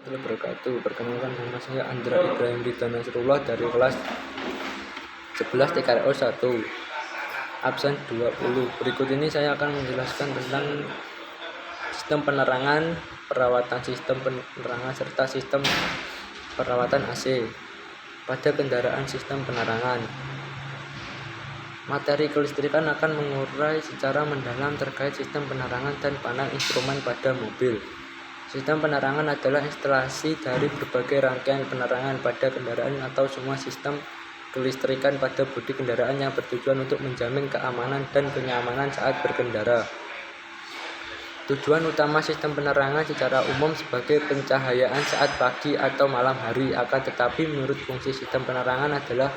Wabarakatuh. Perkenalkan, nama saya Andra Ibrahim Ridha Nasrullah dari kelas 11 TKRO 1 absen 20. Berikut ini saya akan menjelaskan tentang sistem penerangan, perawatan sistem penerangan serta sistem perawatan AC pada kendaraan sistem penerangan. Materi kelistrikan akan mengurai secara mendalam terkait sistem penerangan dan panel instrumen pada mobil. Sistem penerangan adalah instalasi dari berbagai rangkaian penerangan pada kendaraan atau semua sistem kelistrikan pada bodi kendaraan yang bertujuan untuk menjamin keamanan dan kenyamanan saat berkendara. Tujuan utama sistem penerangan secara umum sebagai pencahayaan saat pagi atau malam hari, akan tetapi menurut fungsi sistem penerangan adalah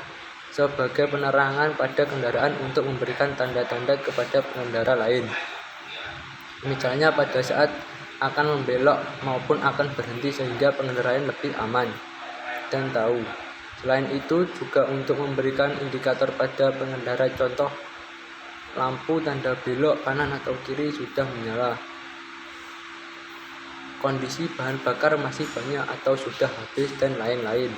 sebagai penerangan pada kendaraan untuk memberikan tanda-tanda kepada pengendara lain. Misalnya pada saat akan membelok maupun akan berhenti sehingga pengendara lain lebih aman dan tahu. Selain itu juga untuk memberikan indikator pada pengendara, contoh lampu tanda belok kanan atau kiri sudah menyala, kondisi bahan bakar masih banyak atau sudah habis, dan lain-lain.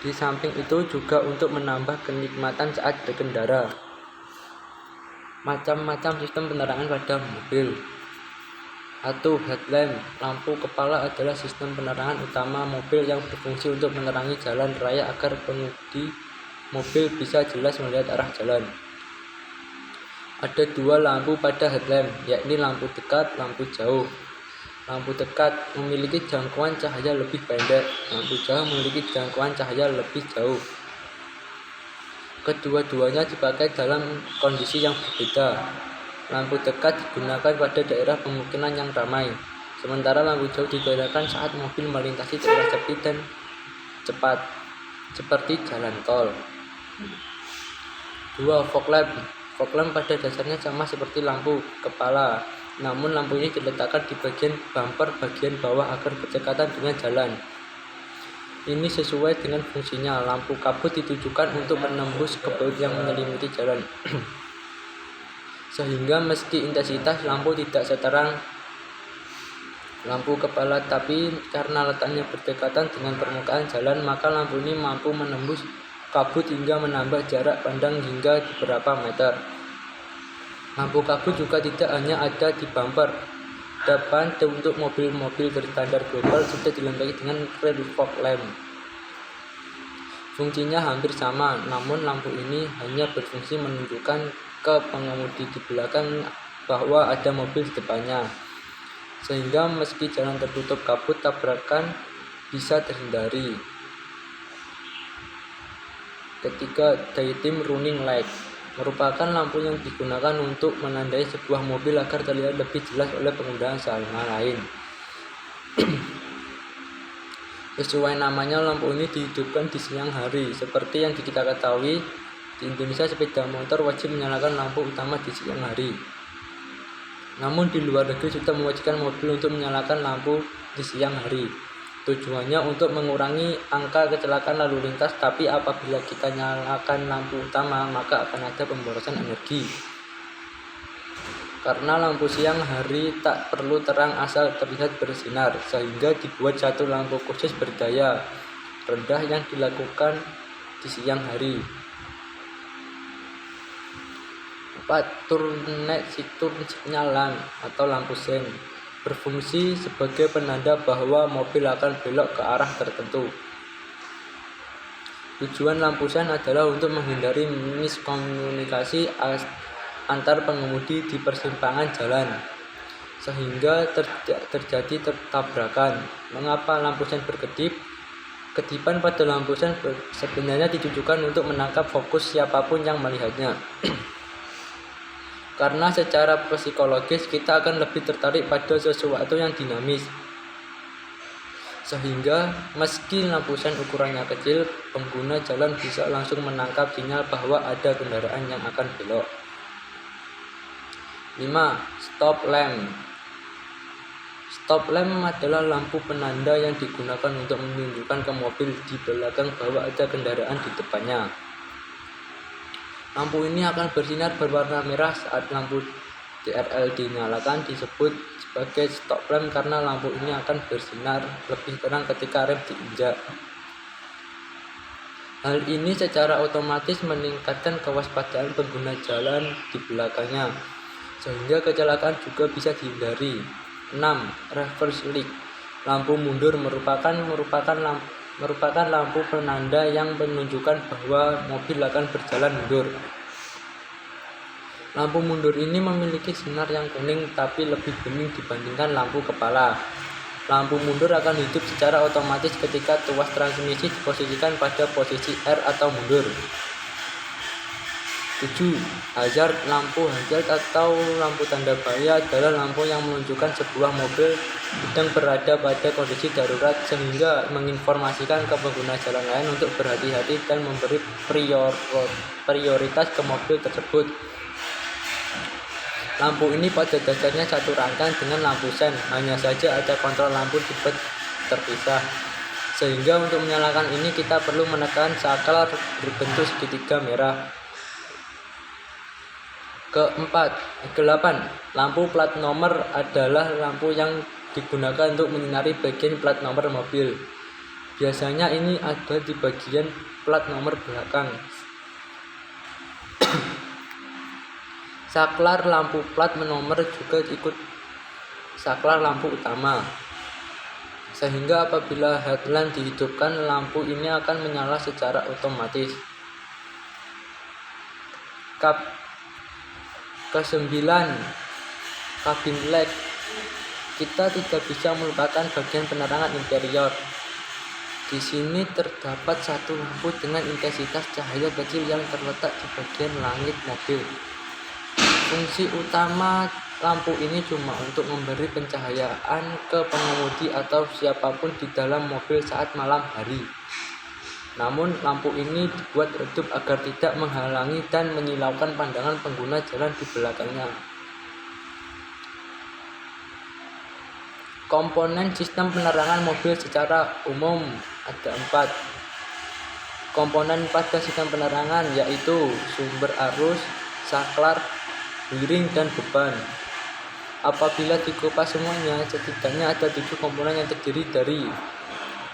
Di samping itu juga untuk menambah kenikmatan saat berkendara. Macam-macam sistem penerangan pada mobil. 1. Headlamp. Lampu kepala adalah sistem penerangan utama mobil yang berfungsi untuk menerangi jalan raya agar pengemudi mobil bisa jelas melihat arah jalan. Ada 2 lampu pada headlamp, yakni lampu dekat, lampu jauh. Lampu dekat memiliki jangkauan cahaya lebih pendek, lampu jauh memiliki jangkauan cahaya lebih jauh. Kedua-duanya dipakai dalam kondisi yang berbeda. Lampu dekat digunakan pada daerah pemukiman yang ramai, sementara lampu jauh digunakan saat mobil melintasi daerah sepi dan cepat, seperti jalan tol. 2. Fog lamp. Fog lamp pada dasarnya sama seperti lampu kepala, namun lampu ini diletakkan di bagian bumper bagian bawah agar berdekatan dengan jalan. Ini sesuai dengan fungsinya. Lampu kabut ditujukan untuk menembus kabut yang menyelimuti jalan. Sehingga meski intensitas lampu tidak seterang lampu kepala, tapi karena letaknya berdekatan dengan permukaan jalan, maka lampu ini mampu menembus kabut hingga menambah jarak pandang hingga beberapa meter. Lampu kabut juga tidak hanya ada di bumper depan untuk mobil-mobil berstandar global sudah dilengkapi dengan rear fog lamp. Fungsinya hampir sama, namun lampu ini hanya berfungsi menunjukkan ke pengemudi di belakang bahwa ada mobil di depannya, sehingga meski jalan tertutup kabut, tabrakan bisa terhindari. Ketiga, daytime running light merupakan lampu yang digunakan untuk menandai sebuah mobil agar terlihat lebih jelas oleh pengendara sama lain. Sesuai namanya, lampu ini dihidupkan di siang hari. Seperti yang kita ketahui, di Indonesia sepeda motor wajib menyalakan lampu utama di siang hari. Namun di luar negeri sudah mewajibkan mobil untuk menyalakan lampu di siang hari. Tujuannya untuk mengurangi angka kecelakaan lalu lintas, tapi apabila kita nyalakan lampu utama maka akan ada pemborosan energi. Karena lampu siang hari tak perlu terang asal terlihat bersinar, sehingga dibuat satu lampu khusus berdaya rendah yang dilakukan di siang hari. 4. Turn signal lamp atau lampu sein berfungsi sebagai penanda bahwa mobil akan belok ke arah tertentu. Tujuan lampu sein adalah untuk menghindari miskomunikasi antar pengemudi di persimpangan jalan, sehingga terjadi tabrakan. Mengapa lampu sein berkedip? Kedipan pada lampu sein sebenarnya ditujukan untuk menangkap fokus siapapun yang melihatnya. Karena secara psikologis kita akan lebih tertarik pada sesuatu yang dinamis, sehingga meski lampu sein ukurannya kecil, pengguna jalan bisa langsung menangkap sinyal bahwa ada kendaraan yang akan belok. 5. Stop lamp. Stop lamp adalah lampu penanda yang digunakan untuk menunjukkan ke mobil di belakang bahwa ada kendaraan di depannya. Lampu ini akan bersinar berwarna merah saat lampu DRL dinyalakan, disebut sebagai stop lamp karena lampu ini akan bersinar lebih terang ketika rem diinjak. Hal ini secara otomatis meningkatkan kewaspadaan pengguna jalan di belakangnya, sehingga kecelakaan juga bisa dihindari. 6. Reverse light. Lampu mundur merupakan lampu penanda yang menunjukkan bahwa mobil akan berjalan mundur. Lampu mundur ini memiliki sinar yang kuning tapi lebih bening dibandingkan lampu kepala. Lampu mundur akan hidup secara otomatis ketika tuas transmisi diposisikan pada posisi R atau mundur. 7. Hazard. Lampu hazard atau lampu tanda bahaya adalah lampu yang menunjukkan sebuah mobil sedang berada pada kondisi darurat sehingga menginformasikan ke pengguna jalan lain untuk berhati-hati dan memberi prioritas ke mobil tersebut. Lampu ini pada dasarnya satu rangkaian dengan lampu sen, hanya saja ada kontrol lampu tipe terpisah. Sehingga untuk menyalakan ini kita perlu menekan saklar berbentuk segitiga merah. Keempat, 8. Lampu plat nomor adalah lampu yang digunakan untuk menyinari bagian plat nomor mobil. Biasanya ini ada di bagian plat nomor belakang. Saklar lampu plat nomor juga ikut saklar lampu utama. Sehingga apabila headlamp dihidupkan, lampu ini akan menyala secara otomatis. Ke-9, kabin LED. Kita tidak bisa melupakan bagian penerangan interior. Di sini terdapat satu lampu dengan intensitas cahaya kecil yang terletak di bagian langit mobil. Fungsi utama lampu ini cuma untuk memberi pencahayaan ke pengemudi atau siapapun di dalam mobil saat malam hari. Namun lampu ini dibuat redup agar tidak menghalangi dan menyilaukan pandangan pengguna jalan di belakangnya. Komponen sistem penerangan mobil secara umum ada 4 komponen pada sistem penerangan, yaitu sumber arus, saklar, wiring, dan beban. Apabila dikupas semuanya, setidaknya ada 7 komponen yang terdiri dari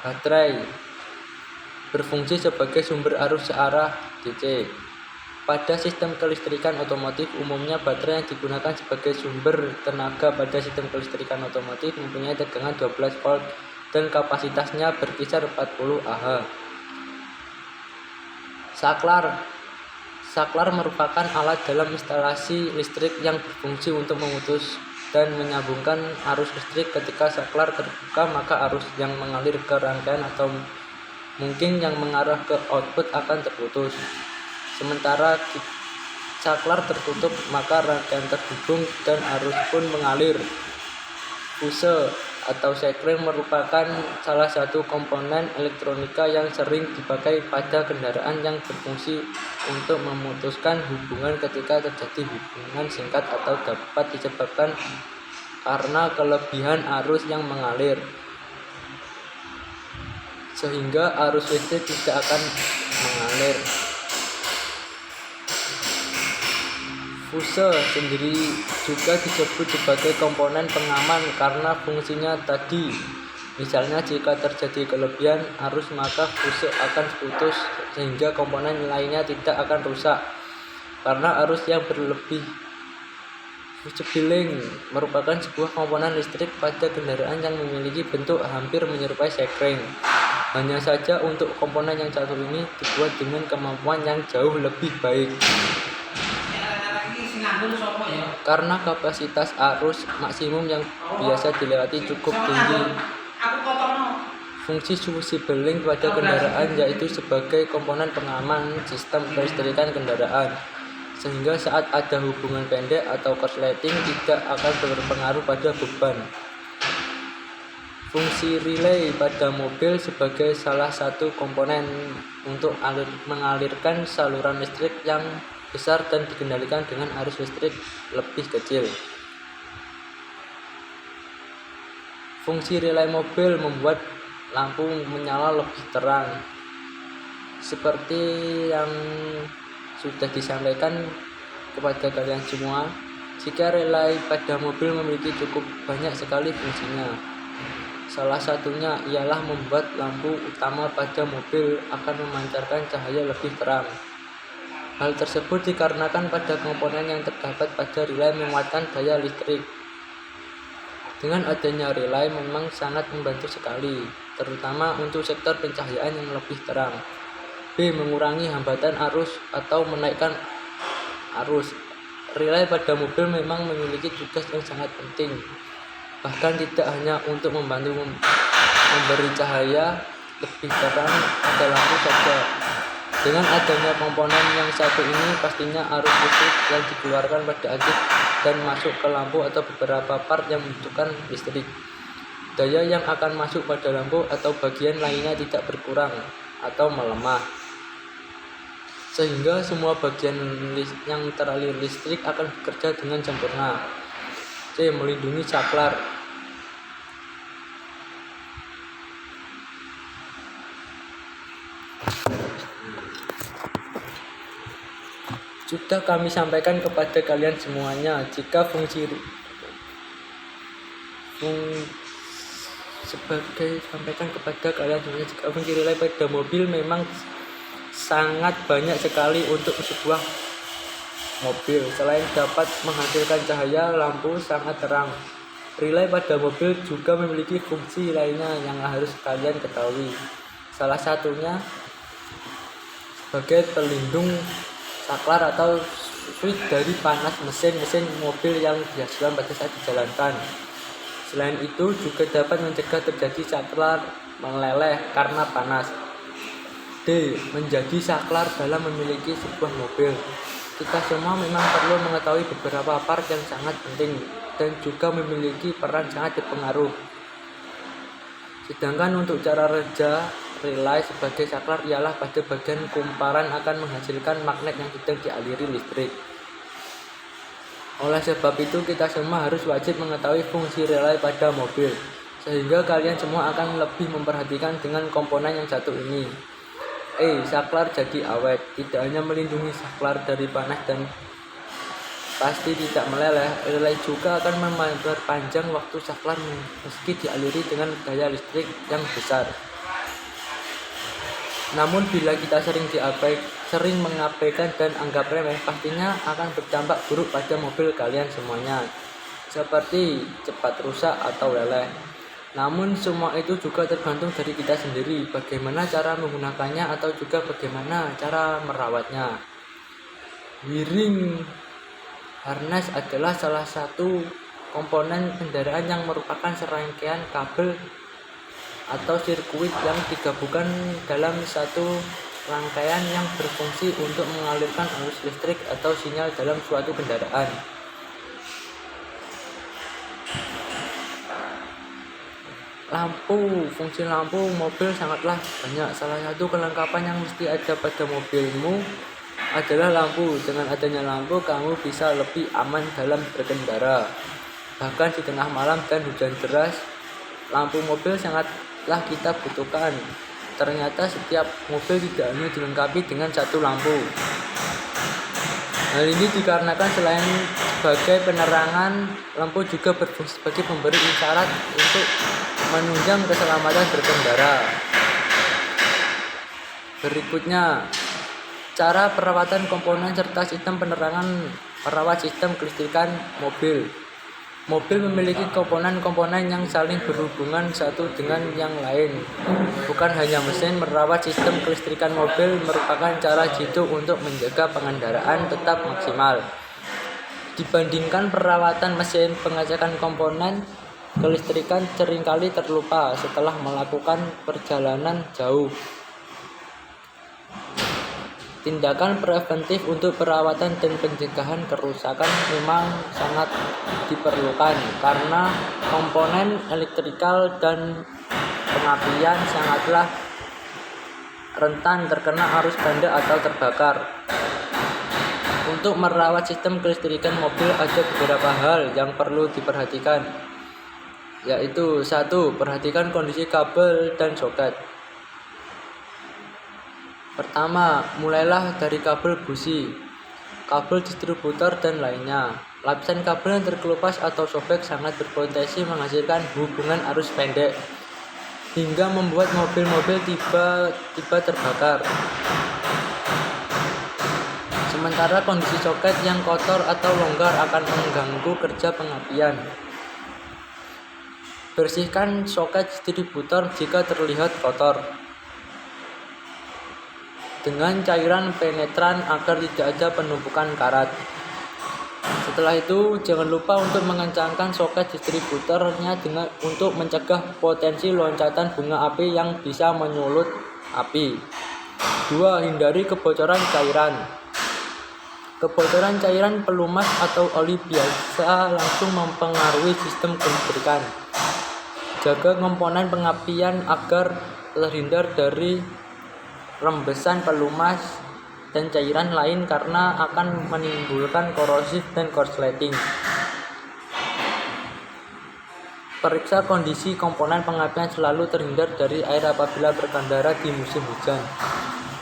baterai, berfungsi sebagai sumber arus searah DC. Pada sistem kelistrikan otomotif, umumnya baterai yang digunakan sebagai sumber tenaga pada sistem kelistrikan otomotif mempunyai tegangan 12 volt dan kapasitasnya berkisar 40 Ah. Saklar merupakan alat dalam instalasi listrik yang berfungsi untuk memutus dan menyambungkan arus listrik. Ketika saklar terbuka, maka arus yang mengalir ke rangkaian atau mungkin yang mengarah ke output akan terputus. Sementara saklar tertutup, maka rangkaian terhubung dan arus pun mengalir. Fuse atau sekring merupakan salah satu komponen elektronika yang sering dipakai pada kendaraan yang berfungsi untuk memutuskan hubungan ketika terjadi hubungan singkat atau dapat disebabkan karena kelebihan arus yang mengalir, sehingga arus listrik tidak akan mengalir. Fuse sendiri juga disebut sebagai komponen pengaman karena fungsinya tadi. Misalnya jika terjadi kelebihan arus, maka fuse akan putus sehingga komponen lainnya tidak akan rusak karena arus yang berlebih. Fuse bearing merupakan sebuah komponen listrik pada kendaraan yang memiliki bentuk hampir menyerupai sekring. Hanya saja untuk komponen yang satu ini dibuat dengan kemampuan yang jauh lebih baik. Karena kapasitas arus maksimum yang biasa dilewati cukup tinggi. Fungsi fuse bearing pada kendaraan yaitu sebagai komponen pengaman sistem kelistrikan kendaraan, sehingga saat ada hubungan pendek atau korsleting tidak akan berpengaruh pada beban. Fungsi relay pada mobil sebagai salah satu komponen untuk mengalirkan saluran listrik yang besar dan dikendalikan dengan arus listrik lebih kecil. Fungsi relay mobil membuat lampu menyala lebih terang. Seperti yang sudah disampaikan kepada kalian semua, Jika relay pada mobil memiliki cukup banyak sekali fungsinya. Salah satunya ialah membuat lampu utama pada mobil akan memancarkan cahaya lebih terang. Hal tersebut dikarenakan pada komponen yang terdapat pada relay menguatkan daya listrik. Dengan adanya relay memang sangat membantu sekali, terutama untuk sektor pencahayaan yang lebih terang. B. Mengurangi hambatan arus atau menaikkan arus. Relay pada mobil memang memiliki tugas yang sangat penting, bahkan tidak hanya untuk membantu memberi cahaya lebih terang pada lampu saja. Dengan adanya komponen yang satu ini, pastinya arus listrik yang dikeluarkan pada aktif dan masuk ke lampu atau beberapa part yang membutuhkan listrik. Daya yang akan masuk pada lampu atau bagian lainnya tidak berkurang atau melemah, sehingga semua bagian yang teralir listrik akan bekerja dengan sempurna. C. Melindungi saklar. Sudah kami sampaikan kepada kalian semuanya, jika fungsi relay pada mobil memang sangat banyak sekali untuk sebuah mobil. Selain dapat menghasilkan cahaya, lampu sangat terang. Relay pada mobil juga memiliki fungsi lainnya yang harus kalian ketahui. Salah satunya sebagai pelindung saklar atau switch dari panas mesin mobil yang dihasilkan pada saat dijalankan. Selain itu juga dapat mencegah terjadi saklar meleleh karena panas. D. Menjadi saklar dalam memiliki sebuah mobil. Kita semua memang perlu mengetahui beberapa part yang sangat penting dan juga memiliki peran sangat berpengaruh. Sedangkan untuk cara kerja relay sebagai saklar ialah pada bagian kumparan akan menghasilkan magnet yang sedang dialiri listrik. Oleh sebab itu kita semua harus wajib mengetahui fungsi relay pada mobil, sehingga kalian semua akan lebih memperhatikan dengan komponen yang satu ini. Saklar jadi awet. Tidak hanya melindungi saklar dari panas dan pasti tidak meleleh, relay juga akan memperpanjang waktu saklar meski dialiri dengan daya listrik yang besar. Namun bila kita sering mengabaikan dan anggap remeh, pastinya akan berdampak buruk pada mobil kalian semuanya, seperti cepat rusak atau leleh. Namun semua itu juga tergantung dari kita sendiri, bagaimana cara menggunakannya atau juga bagaimana cara merawatnya. Wiring harness adalah salah satu komponen kendaraan yang merupakan serangkaian kabel atau sirkuit yang digabungkan dalam satu rangkaian yang berfungsi untuk mengalirkan arus listrik atau sinyal dalam suatu kendaraan. Fungsi lampu mobil sangatlah banyak. Salah satu kelengkapan yang mesti ada pada mobilmu adalah lampu. Dengan adanya lampu, kamu bisa lebih aman dalam berkendara. Bahkan di tengah malam dan hujan deras, lampu mobil sangatlah kita butuhkan. Ternyata setiap mobil tidak hanya dilengkapi dengan satu lampu. Hal ini dikarenakan selain sebagai penerangan, lampu juga berfungsi sebagai pemberi isyarat untuk menunjang keselamatan berkendara. Berikutnya, cara perawatan komponen serta sistem penerangan. Merawat sistem kelistrikan mobil. Mobil memiliki komponen-komponen yang saling berhubungan satu dengan yang lain. Bukan hanya mesin, merawat sistem kelistrikan mobil merupakan cara jitu untuk menjaga pengendaraan tetap maksimal. Dibandingkan perawatan mesin, pengecekan komponen kelistrikan seringkali terlupa setelah melakukan perjalanan jauh. Tindakan preventif untuk perawatan dan pencegahan kerusakan memang sangat diperlukan karena komponen elektrikal dan pengapian sangatlah rentan terkena arus benda atau terbakar. Untuk merawat sistem kelistrikan mobil ada beberapa hal yang perlu diperhatikan, yaitu 1. Perhatikan kondisi kabel dan soket. Pertama, mulailah dari kabel busi, kabel distributor dan lainnya. Lapisan kabel yang terkelupas atau sobek sangat berpotensi menghasilkan hubungan arus pendek hingga membuat mobil-mobil tiba-tiba terbakar. Sementara kondisi soket yang kotor atau longgar akan mengganggu kerja pengapian. Bersihkan soket distributor jika terlihat kotor dengan cairan penetran agar tidak ada penumpukan karat. Setelah itu, jangan lupa untuk mengencangkan soket distributornya untuk mencegah potensi loncatan bunga api yang bisa menyulut api. 2. Hindari kebocoran cairan. Kebocoran cairan pelumas atau oli biasa langsung mempengaruhi sistem kelistrikan. Jaga komponen pengapian agar terhindar dari rembesan pelumas dan cairan lain karena akan menimbulkan korosif dan korsleting. Periksa kondisi komponen pengapian, selalu terhindar dari air apabila berkendara di musim hujan.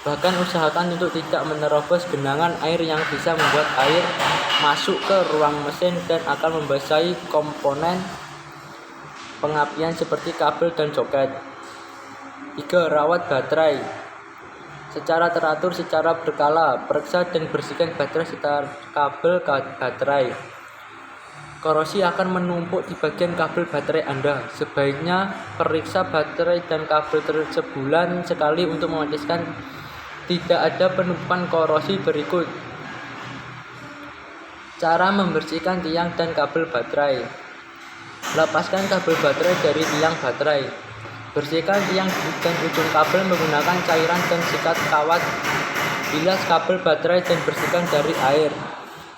Bahkan usahakan untuk tidak menerobos genangan air yang bisa membuat air masuk ke ruang mesin dan akan membasahi komponen pengapian seperti kabel dan soket. 3. Rawat baterai secara teratur secara berkala. Periksa dan bersihkan baterai serta kabel baterai. Korosi akan menumpuk di bagian kabel baterai Anda. Sebaiknya periksa baterai dan kabel sebulan sekali untuk memastikan tidak ada penumpukan korosi. Berikut cara membersihkan tiang dan kabel baterai. Lepaskan kabel baterai dari tiang baterai. Bersihkan tiang dan ujung kabel menggunakan cairan dan sikat kawat. Bilas kabel baterai dan bersihkan dari air.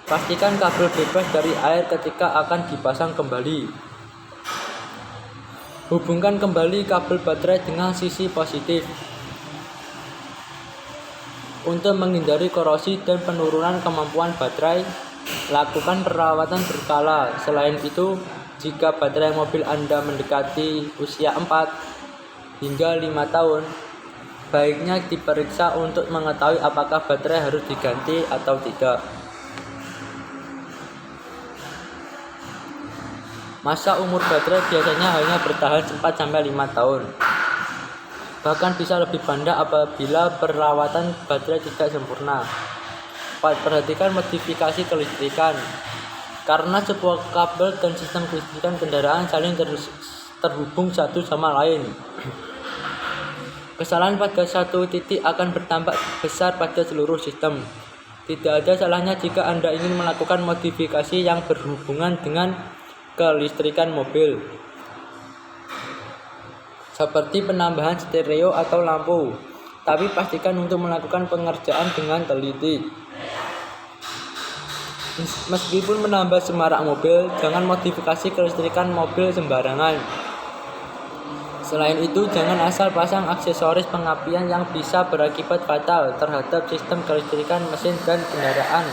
Pastikan kabel bebas dari air ketika akan dipasang kembali. Hubungkan kembali kabel baterai dengan sisi positif. Untuk menghindari korosi dan penurunan kemampuan baterai, lakukan perawatan berkala. Selain itu, jika baterai mobil Anda mendekati usia 4 hingga 5 tahun, baiknya diperiksa untuk mengetahui apakah baterai harus diganti atau tidak. Masa umur baterai biasanya hanya bertahan 4-5 tahun. Bahkan bisa lebih panjang apabila perawatan baterai tidak sempurna. 4. Perhatikan modifikasi kelistrikan. Karena sebuah kabel dan sistem kelistrikan kendaraan saling terhubung satu sama lain, kesalahan pada satu titik akan berdampak besar pada seluruh sistem. Tidak ada salahnya jika Anda ingin melakukan modifikasi yang berhubungan dengan kelistrikan mobil, seperti penambahan stereo atau lampu, tapi pastikan untuk melakukan pengerjaan dengan teliti. Meskipun menambah semarak mobil, jangan modifikasi kelistrikan mobil sembarangan. Selain itu, jangan asal pasang aksesoris pengapian yang bisa berakibat fatal terhadap sistem kelistrikan mesin dan kendaraan.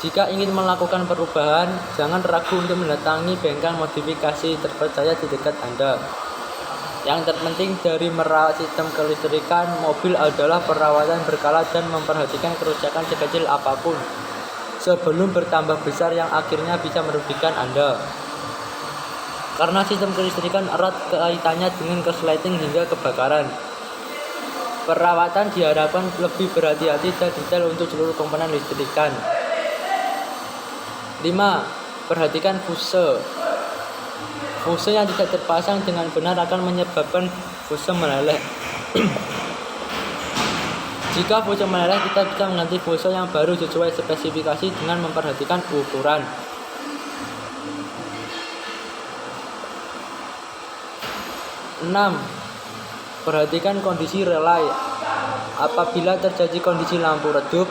Jika ingin melakukan perubahan, jangan ragu untuk mendatangi bengkel modifikasi terpercaya di dekat Anda. Yang terpenting dari merawat sistem kelistrikan mobil adalah perawatan berkala dan memperhatikan kerusakan sekecil apapun sebelum bertambah besar yang akhirnya bisa merugikan Anda. Karena sistem kelistrikan erat kaitannya dengan korsleting hingga kebakaran, perawatan diharapkan lebih berhati-hati dan detail untuk seluruh komponen listrikan. 5. Perhatikan fuse. Fuse yang tidak terpasang dengan benar akan menyebabkan fuse meleleh. Jika fuse meleleh, kita bisa mengganti fuse yang baru sesuai spesifikasi dengan memperhatikan ukuran. 6. Perhatikan kondisi relay. Apabila terjadi kondisi lampu redup,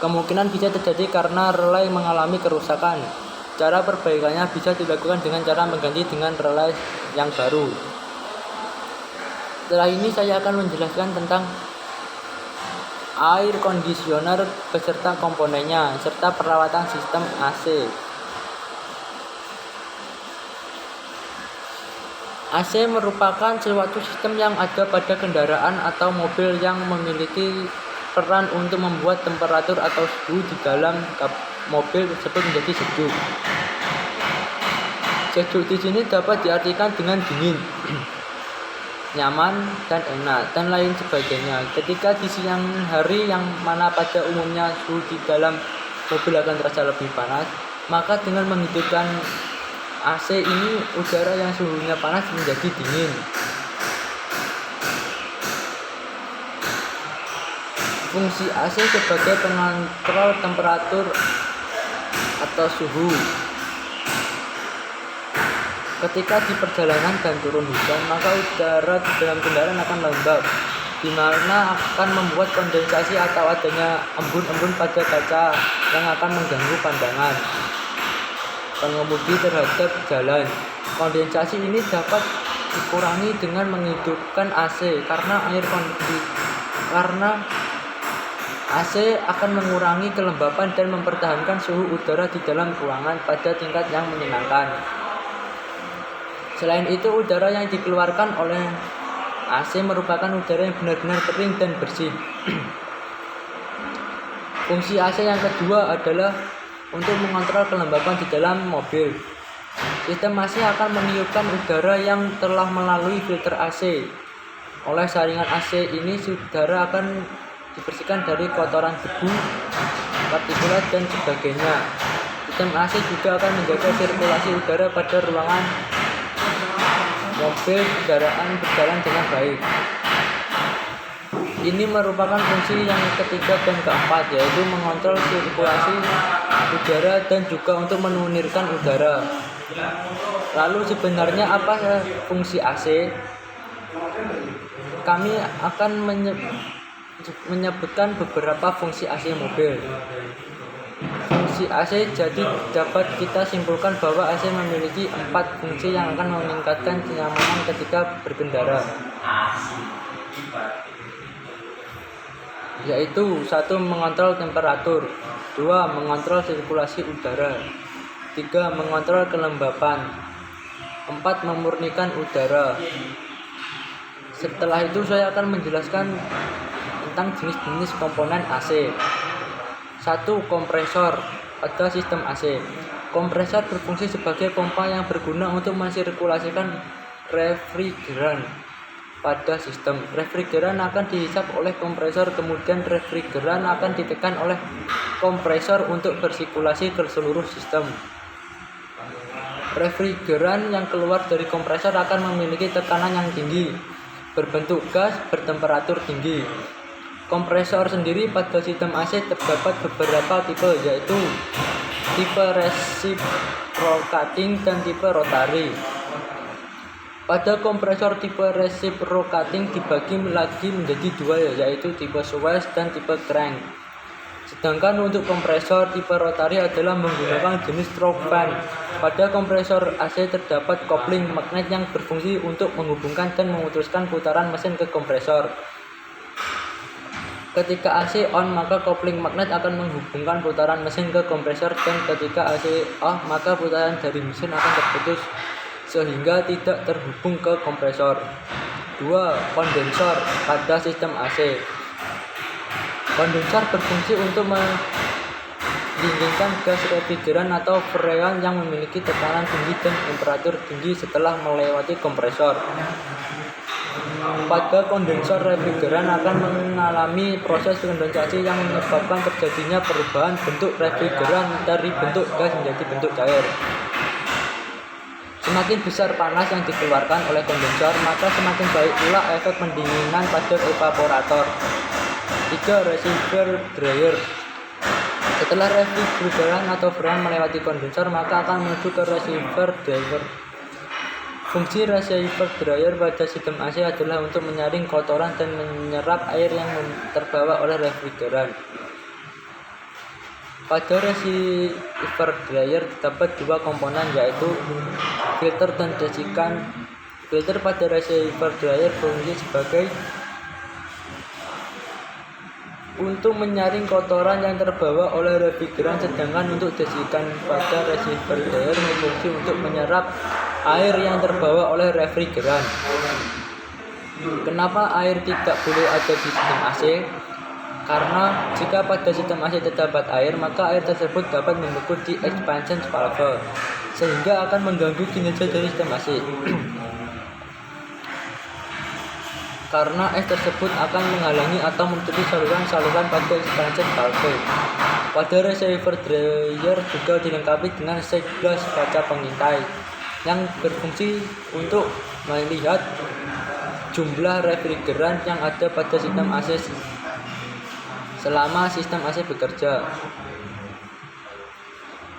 kemungkinan bisa terjadi karena relay mengalami kerusakan. Cara perbaikannya bisa dilakukan dengan cara mengganti dengan relay yang baru. Setelah ini saya akan menjelaskan tentang air conditioner beserta komponennya serta perawatan sistem AC. AC merupakan suatu sistem yang ada pada kendaraan atau mobil yang memiliki peran untuk membuat temperatur atau suhu di dalam mobil tersebut menjadi sejuk. Sejuk di sini dapat diartikan dengan dingin, nyaman, dan enak, dan lain sebagainya. Ketika di siang hari yang mana pada umumnya suhu di dalam mobil akan terasa lebih panas, maka dengan menghidupkan AC ini udara yang suhunya panas menjadi dingin. Fungsi AC sebagai pengontrol temperatur atau suhu. Ketika di perjalanan dan turun hujan, maka udara di dalam kendaraan akan lembab, di mana akan membuat kondensasi atau adanya embun-embun pada kaca yang akan mengganggu pandangan pengemudi terhadap jalan. Kondensasi ini dapat dikurangi dengan menghidupkan AC karena AC akan mengurangi kelembapan dan mempertahankan suhu udara di dalam ruangan pada tingkat yang menyenangkan. Selain itu, udara yang dikeluarkan oleh AC merupakan udara yang benar-benar kering dan bersih. Fungsi AC yang kedua adalah untuk mengontrol kelembapan di dalam mobil. Sistem AC akan meniupkan udara yang telah melalui filter AC. Oleh saringan AC ini, udara akan dibersihkan dari kotoran debu, partikulat, dan sebagainya. Sistem AC juga akan menjaga sirkulasi udara pada ruangan mobil kendaraan berjalan dengan baik. Ini merupakan fungsi yang ketiga dan keempat, yaitu mengontrol sirkulasi udara dan juga untuk menunirkan udara. Lalu sebenarnya apa fungsi AC? Kami akan menyebutkan beberapa fungsi AC mobil. Fungsi AC jadi dapat kita simpulkan bahwa AC memiliki 4 fungsi yang akan meningkatkan kenyamanan ketika berkendara, yaitu 1. Mengontrol temperatur, 2. Mengontrol sirkulasi udara, 3. Mengontrol kelembapan, 4. Memurnikan udara. Setelah itu saya akan menjelaskan tentang jenis-jenis komponen AC. 1. Kompresor pada sistem AC. Kompresor berfungsi sebagai pompa yang berguna untuk mensirkulasikan refrigeran pada sistem. Refrigeran akan dihisap oleh kompresor, kemudian refrigeran akan ditekan oleh kompresor untuk bersirkulasi ke seluruh sistem. Refrigeran yang keluar dari kompresor akan memiliki tekanan yang tinggi, berbentuk gas, bertemperatur tinggi. Kompresor sendiri pada sistem AC terdapat beberapa tipe, yaitu tipe reciprocating dan tipe rotary. Pada kompresor tipe reciprocating dibagi lagi menjadi 2, yaitu tipe Swales dan tipe crank. Sedangkan untuk kompresor tipe rotary adalah menggunakan jenis stroke fan. Pada kompresor AC terdapat kopling magnet yang berfungsi untuk menghubungkan dan memutuskan putaran mesin ke kompresor. Ketika AC on, maka kopling magnet akan menghubungkan putaran mesin ke kompresor, dan ketika AC off, maka putaran dari mesin akan terputus sehingga tidak terhubung ke kompresor. 2. Kondensor pada sistem AC. Kondensor berfungsi untuk mendinginkan gas refrigeran atau freon yang memiliki tekanan tinggi dan temperatur tinggi setelah melewati kompresor. Pada kondensor, refrigeran akan mengalami proses kondensasi yang menyebabkan terjadinya perubahan bentuk refrigeran dari bentuk gas menjadi bentuk cair. Semakin besar panas yang dikeluarkan oleh kondensor, maka semakin baik pula efek pendinginan pada evaporator. 3. Receiver dryer. Setelah refrigeran atau freon melewati kondensor, maka akan menuju ke receiver dryer. Fungsi receiver dryer pada sistem AC adalah untuk menyaring kotoran dan menyerap air yang terbawa oleh refrigeran. Pada receiver dryer terdapat 2 komponen, yaitu filter dan desikan. Filter pada receiver dryer berfungsi sebagai untuk menyaring kotoran yang terbawa oleh refrigeran, sedangkan untuk desikan pada receiver dryer berfungsi untuk menyerap air yang terbawa oleh refrigeran. Kenapa air tidak boleh ada di sistem AC? Karena jika pada sistem AC terdapat air, maka air tersebut dapat membeku di expansion valve, sehingga akan mengganggu kinerja dari sistem AC. Karena es tersebut akan menghalangi atau menutupi saluran-saluran pada expansion valve. Pada receiver dryer juga dilengkapi dengan shake glass kaca pengintai yang berfungsi untuk melihat jumlah refrigeran yang ada pada sistem AC selama sistem AC bekerja.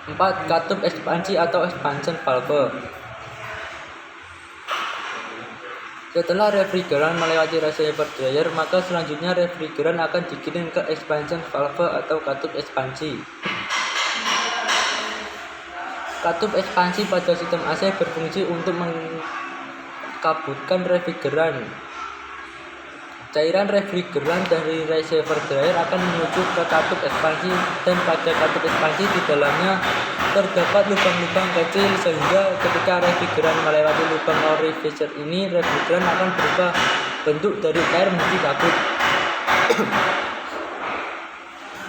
4. Katup ekspansi atau expansion valve. Setelah refrigeran melewati receiver dryer, maka selanjutnya refrigeran akan dikirim ke expansion valve atau katup ekspansi. Katup ekspansi pada sistem AC berfungsi untuk mengkabutkan refrigeran. Cairan refrigeran dari receiver dryer akan menuju ke katup ekspansi, dan pada katup ekspansi di dalamnya terdapat lubang-lubang kecil, sehingga ketika refrigeran melewati lubang orifice ini, refrigeran akan berubah bentuk dari air menjadi kabut.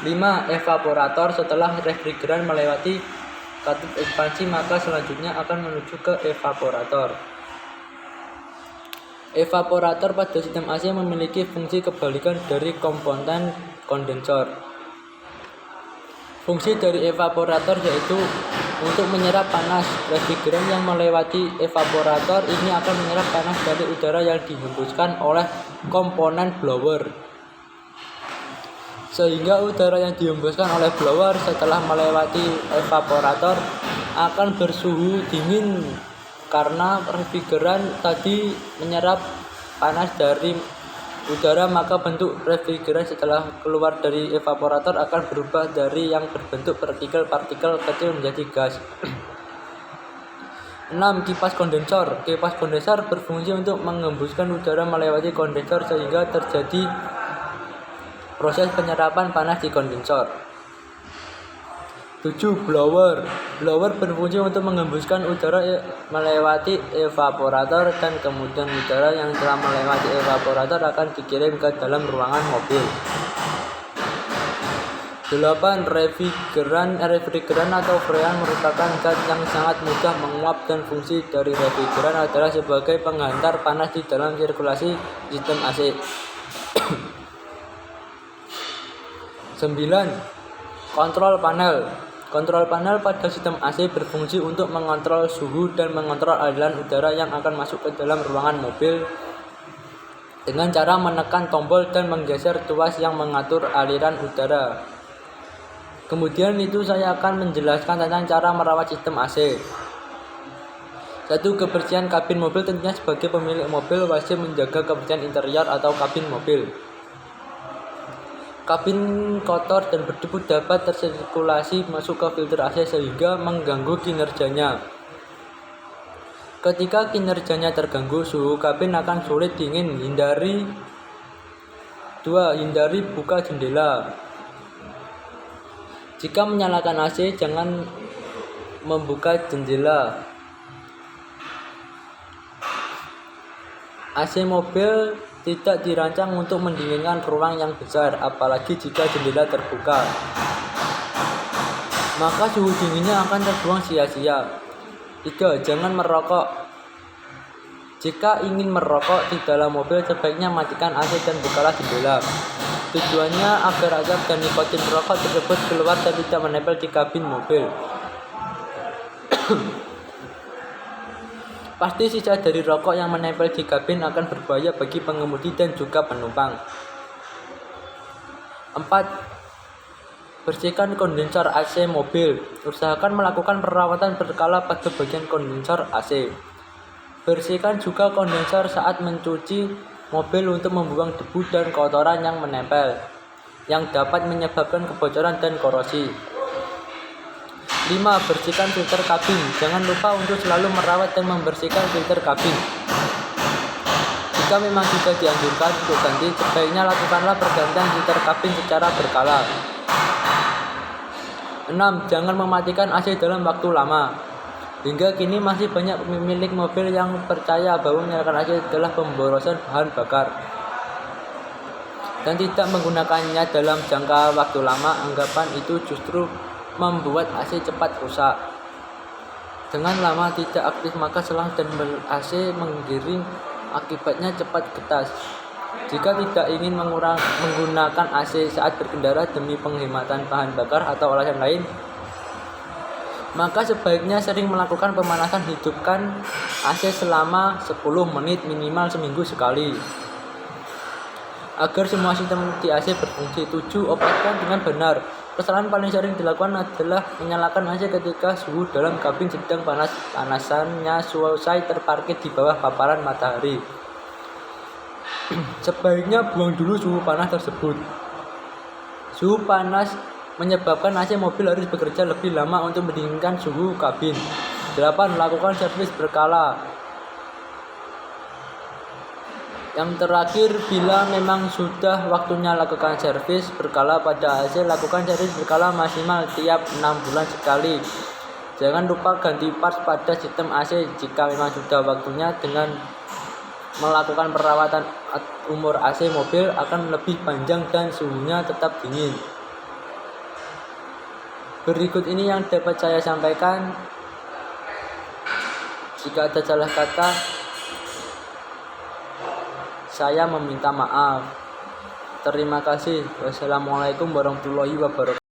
5. Evaporator. Setelah refrigeran melewati katup ekspansi, maka selanjutnya akan menuju ke evaporator. Evaporator pada sistem AC memiliki fungsi kebalikan dari komponen kondensor. Fungsi dari evaporator yaitu untuk menyerap panas. Refrigeran yang melewati evaporator ini akan menyerap panas dari udara yang dihembuskan oleh komponen blower, sehingga udara yang dihembuskan oleh blower setelah melewati evaporator akan bersuhu dingin. Karena refrigeran tadi menyerap panas dari udara, maka bentuk refrigeran setelah keluar dari evaporator akan berubah dari yang berbentuk partikel-partikel kecil menjadi gas. 6. Kipas kondensor. Kipas kondensor berfungsi untuk mengembuskan udara melewati kondensor, sehingga terjadi proses penyerapan panas di kondensor. 7. Blower. Blower berfungsi untuk mengembuskan udara melewati evaporator, dan kemudian udara yang telah melewati evaporator akan dikirim ke dalam ruangan mobil. 8. Refrigeran atau freon merupakan zat yang sangat mudah menguap, dan fungsi dari refrigeran adalah sebagai penghantar panas di dalam sirkulasi sistem AC. 9. Kontrol panel. Kontrol panel pada sistem AC berfungsi untuk mengontrol suhu dan mengontrol aliran udara yang akan masuk ke dalam ruangan mobil dengan cara menekan tombol dan menggeser tuas yang mengatur aliran udara. Kemudian itu saya akan menjelaskan tentang cara merawat sistem AC. 1. Kebersihan kabin mobil. Tentunya sebagai pemilik mobil wajib menjaga kebersihan interior atau kabin mobil. Kabin kotor dan berdebu dapat tersirkulasi masuk ke filter AC, sehingga mengganggu kinerjanya. Ketika kinerjanya terganggu, suhu kabin akan sulit dingin. 2. Hindari buka jendela. Jika menyalakan AC, jangan membuka jendela. AC mobil tidak dirancang untuk mendinginkan ruang yang besar, apalagi jika jendela terbuka. Maka suhu dinginnya akan terbuang sia-sia. 3. Jangan merokok. Jika ingin merokok di dalam mobil, sebaiknya matikan AC dan bukalah jendela. Tujuannya agar asap dan nikotin rokok tersebut keluar dan tidak menempel di kabin mobil. Pasti sisa dari rokok yang menempel di kabin akan berbahaya bagi pengemudi dan juga penumpang. 4. Bersihkan kondensor AC mobil. Usahakan melakukan perawatan berkala pada bagian kondensor AC. Bersihkan juga kondensor saat mencuci mobil untuk membuang debu dan kotoran yang menempel, yang dapat menyebabkan kebocoran dan korosi. 5. Bersihkan filter kabin. Jangan lupa untuk selalu merawat dan membersihkan filter kabin. Jika memang sudah dianjurkan untuk ganti, sebaiknya lakukanlah pergantian filter kabin secara berkala. 6. Jangan mematikan AC dalam waktu lama. Hingga kini masih banyak pemilik mobil yang percaya bahwa menyalakan AC adalah pemborosan bahan bakar. dan tidak menggunakannya dalam jangka waktu lama, anggapan itu justru membuat AC cepat rusak. Dengan lama tidak aktif maka selang dan AC menggiring, akibatnya cepat getas. Jika tidak ingin menggunakan AC saat berkendara demi penghematan bahan bakar atau alasan lain, maka sebaiknya sering melakukan pemanasan. Hidupkan AC selama 10 menit minimal seminggu sekali. Agar semua sistem di AC berfungsi. 7. Opaskan dengan benar. Kesalahan paling sering dilakukan adalah menyalakan AC ketika suhu dalam kabin sedang panas-panasannya selesai terparkir di bawah paparan matahari. Sebaiknya buang dulu suhu panas tersebut. Suhu panas menyebabkan AC mobil harus bekerja lebih lama untuk mendinginkan suhu kabin. 8. Lakukan servis berkala. Yang terakhir, bila memang sudah waktunya lakukan servis berkala pada AC, lakukan servis berkala maksimal tiap 6 bulan sekali. Jangan lupa ganti parts pada sistem AC jika memang sudah waktunya. Dengan melakukan perawatan, umur AC mobil akan lebih panjang dan suhunya tetap dingin. Berikut ini yang dapat saya sampaikan. Jika ada salah kata, saya meminta maaf. Terima kasih. Wassalamualaikum warahmatullahi wabarakatuh.